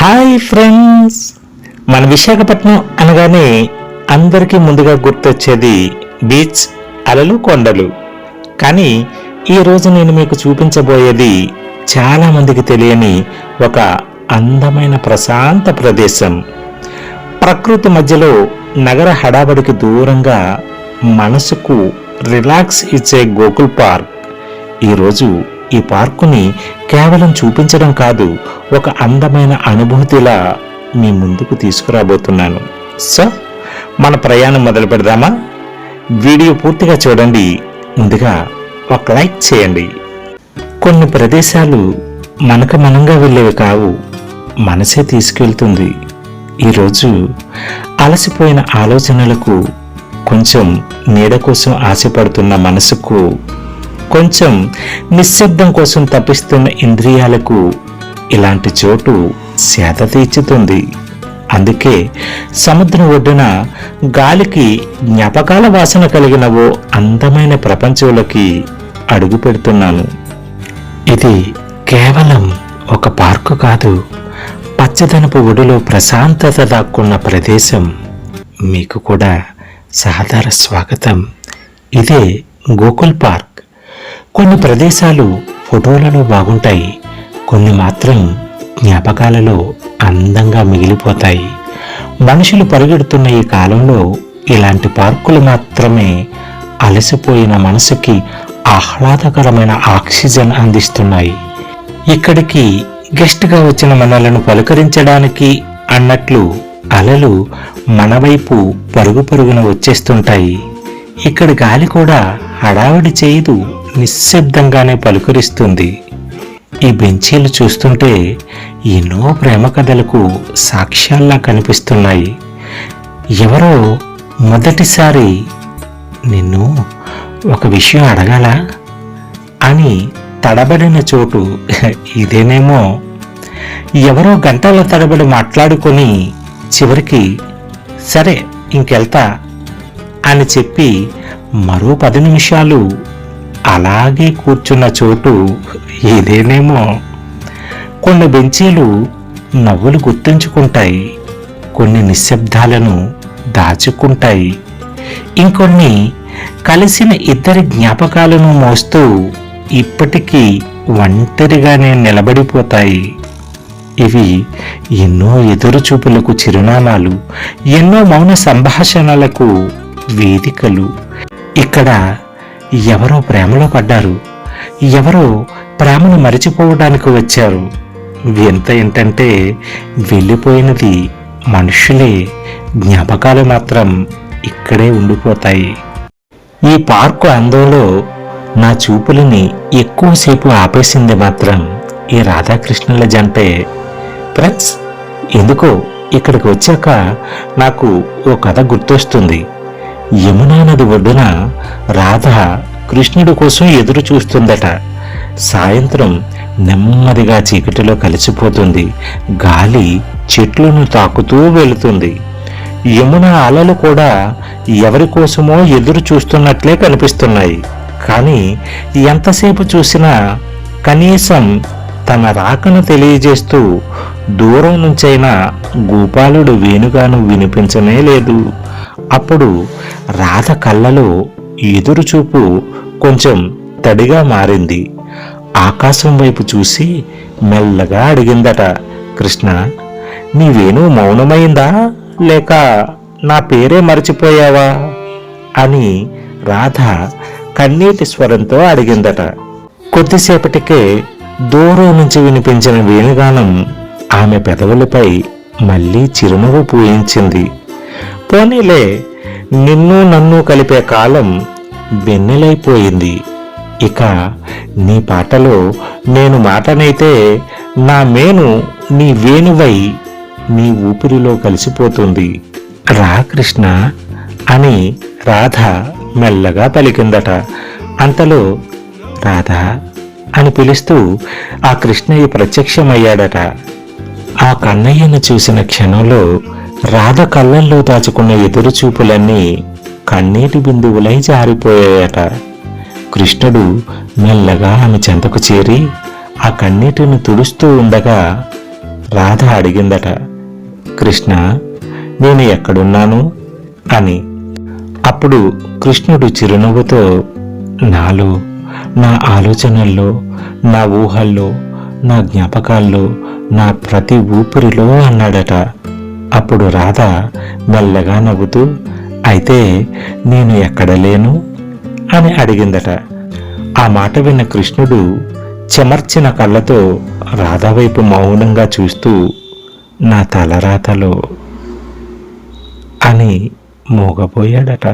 Hi friends, మన విశాఖపట్నం అనగానే అందరికీ ముందుగా గుర్తొచ్చేది బీచ్, అలలు, కొండలు. కానీ ఈరోజు నేను మీకు చూపించబోయేది చాలామందికి తెలియని ఒక అందమైన ప్రశాంత ప్రదేశం. ప్రకృతి మధ్యలో నగర హడాబడికి దూరంగా మనసుకు రిలాక్స్ ఇచ్చే గోకుల్ పార్క్. ఈరోజు ఈ పార్కుని కేవలం చూపించడం కాదు, ఒక అందమైన అనుభూతిలా మీ ముందుకు తీసుకురాబోతున్నాను. సో మన ప్రయాణం మొదలు పెడదామా? వీడియో పూర్తిగా చూడండి. ముందుగా ఒక లైక్ చేయండి. కొన్ని ప్రదేశాలు మనకు మనంగా వెళ్ళేవి కావు, మనసే తీసుకెళ్తుంది. ఈరోజు అలసిపోయిన ఆలోచనలకు, కొంచెం నీడ కోసం ఆశపడుతున్న మనసుకు, కొంచెం నిశ్శబ్దం కోసం తప్పిస్తున్న ఇంద్రియాలకు ఇలాంటి చోటు సేద తీర్చుతుంది. అందుకే సముద్రం ఒడ్డున గాలికి జ్ఞాపకాల వాసన కలిగిన ఓ అందమైన ప్రపంచంలోకి అడుగు పెడుతున్నాను. ఇది కేవలం ఒక పార్కు కాదు, పచ్చదనపు ఒడిలో ప్రశాంతత దాక్కున్న ప్రదేశం. మీకు కూడా సాదర స్వాగతం. ఇదే గోకుల్ పార్క్. కొన్ని ప్రదేశాలు ఫోటోలలో బాగుంటాయి, కొన్ని మాత్రం జ్ఞాపకాలలో అందంగా మిగిలిపోతాయి. మనుషులు పరిగెడుతున్న ఈ కాలంలో ఇలాంటి పార్కులు మాత్రమే అలసిపోయిన మనసుకి ఆహ్లాదకరమైన ఆక్సిజన్ అందిస్తున్నాయి. ఇక్కడికి గెస్ట్గా వచ్చిన మనలను పలుకరించడానికి అన్నట్లు అలలు మన వైపు పరుగు పరుగున వచ్చేస్తుంటాయి. ఇక్కడి గాలి కూడా హడావిడి చేయదు, నిశ్శబ్దంగానే పలుకరిస్తుంది. ఈ బెంచీలు చూస్తుంటే ఎన్నో ప్రేమ కథలకు సాక్ష్యాల్లా కనిపిస్తున్నాయి. ఎవరో మొదటిసారి నిన్ను ఒక విషయం అడగాలా అని తడబడిన చోటు ఇదేనేమో. ఎవరో గంటల తడబడి మాట్లాడుకొని చివరికి సరే ఇంకెళ్తా అని చెప్పి మరో 10 నిమిషాలు అలాగే కూర్చున్న చోటు ఇదేనేమో. కొన్ని బెంచీలు నవ్వులు గుర్తుంచుకుంటాయి, కొన్ని నిశ్శబ్దాలను దాచుకుంటాయి, ఇంకొన్ని కలిసిన ఇద్దరి జ్ఞాపకాలను మోస్తూ ఇప్పటికీ ఒంటరిగానే నిలబడిపోతాయి. ఇవి ఎన్నో ఎదురుచూపులకు చిరునామాలు, ఎన్నో మౌన సంభాషణలకు వేదికలు. ఇక్కడ ఎవరో ప్రేమలో పడ్డారు, ఎవరో ప్రేమను మరిచిపోవడానికి వచ్చారు. వింత ఏంటంటే వెళ్ళిపోయినది మనుషులే, జ్ఞాపకాలు మాత్రం ఇక్కడే ఉండిపోతాయి. ఈ పార్కు అందంలో నా చూపులని ఎక్కువసేపు ఆపేసింది మాత్రం ఈ రాధాకృష్ణుల జంటే. ఫ్రెండ్స్, ఎందుకో ఇక్కడికి వచ్చాక నాకు ఓ కథ గుర్తొస్తుంది. యమునా నది ఒడ్డున రాధ కృష్ణుడి కోసం ఎదురు చూస్తుందట. సాయంత్రం నెమ్మదిగా చీకటిలో కలిసిపోతుంది. గాలి చెట్లను తాకుతూ వెళుతుంది. యమున అలలు కూడా ఎవరి కోసమో ఎదురు చూస్తున్నట్లే కనిపిస్తున్నాయి. కానీ ఎంతసేపు చూసినా కనీసం తన రాకను తెలియజేస్తూ దూరం నుంచైనా గోపాలుడు వేణుగాను వినిపించనే లేదు. అప్పుడు రాధ కళ్ళలో ఎదురుచూపు కొంచెం తడిగా మారింది. ఆకాశం వైపు చూసి మెల్లగా అడిగిందట, కృష్ణ, నీ వేణు మౌనమైందా, లేక నా పేరే మర్చిపోయావా అని రాధ కన్నీటి స్వరంతో అడిగిందట. కొద్దిసేపటికే దూరం నుంచి వినిపించిన వేణుగానం ఆమె పెదవులపై మళ్ళీ చిరునవ్వు పూయించింది. పోనీలే, నిన్ను నన్ను కలిపే కాలం వెన్నెలైపోయింది. ఇక నీ పాటలో నేను మాటనైతే, నా మేను నీ వేణువై నీ ఊపిరిలో కలిసిపోతుంది. రా కృష్ణ అని రాధ మెల్లగా పలికిందట. అంతలో రాధ అని పిలుస్తూ ఆ కృష్ణయ్య ప్రత్యక్షమయ్యాడట. ఆ కన్నయ్యను చూసిన క్షణంలో రాధ కళ్ళల్లో దాచుకున్న ఎదురుచూపులన్నీ కన్నీటి బిందువులై జారిపోయాయట. కృష్ణుడు మెల్లగా ఆమె చెంతకు చేరి ఆ కన్నీటిని తుడుస్తూ ఉండగా, రాధ అడిగిందట, కృష్ణ నేను ఎక్కడున్నాను అని. అప్పుడు కృష్ణుడు చిరునవ్వుతో, నాలో, నా ఆలోచనల్లో, నా ఊహల్లో, నా జ్ఞాపకాల్లో, నా ప్రతి ఊపిరిలో అన్నాడట. అప్పుడు రాధ మెల్లగా నవ్వుతూ, అయితే నేను ఎక్కడ లేను అని అడిగిందట. ఆ మాట విన్న కృష్ణుడు చెమర్చిన కళ్ళతో రాధ వైపు మౌనంగా చూస్తూ, నా తలరాతలో అని మూగపోయాడట.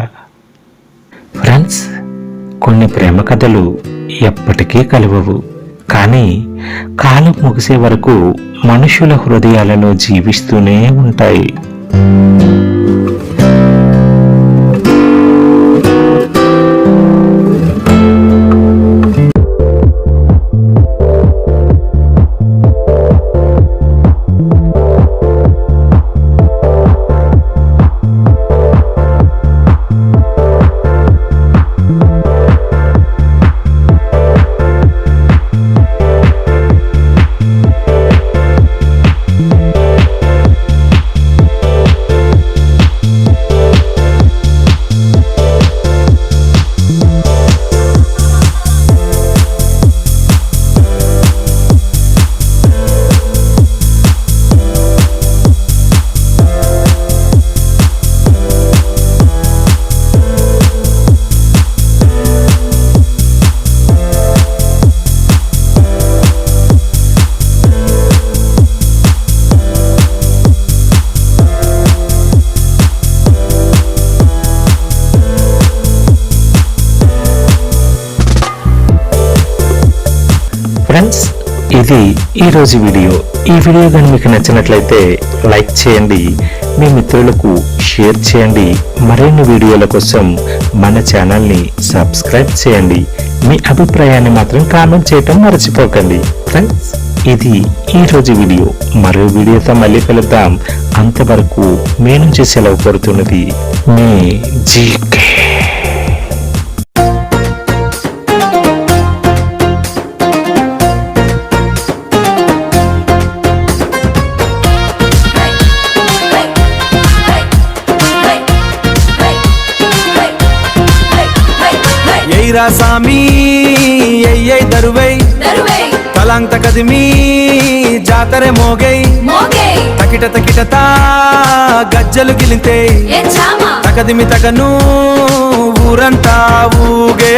ఫ్రెండ్స్, కొన్ని ప్రేమ కథలు ఎప్పటికీ కలవవు, కానీ కాలం ముగిసే వరకు మనుషుల హృదయాలలో జీవిస్తూనే ఉంటాయి. ఫ్రెండ్స్, ఇది ఈరోజు వీడియో. ఈ వీడియో కానీ మీకు నచ్చినట్లయితే లైక్ చేయండి, మీ మిత్రులకు షేర్ చేయండి. మరిన్ని వీడియోల కోసం మన ఛానల్ని సబ్స్క్రైబ్ చేయండి. మీ అభిప్రాయాన్ని మాత్రం కామెంట్ చేయటం మర్చిపోకండి. ఫ్రెండ్స్, ఇది ఈరోజు వీడియో. మరో వీడియోతో మళ్ళీ కలుద్దాం. అంతవరకు మీ నుంచి సెలవు కోరుతున్నది మీ జీకే. సామి ఎయ్యై దరువై తలాంత కదిమి జాతరే మోగై తకిట తకిటతా గజ్జలు గిలింతే తకదిమి తగను ఊరంతా ఊగే.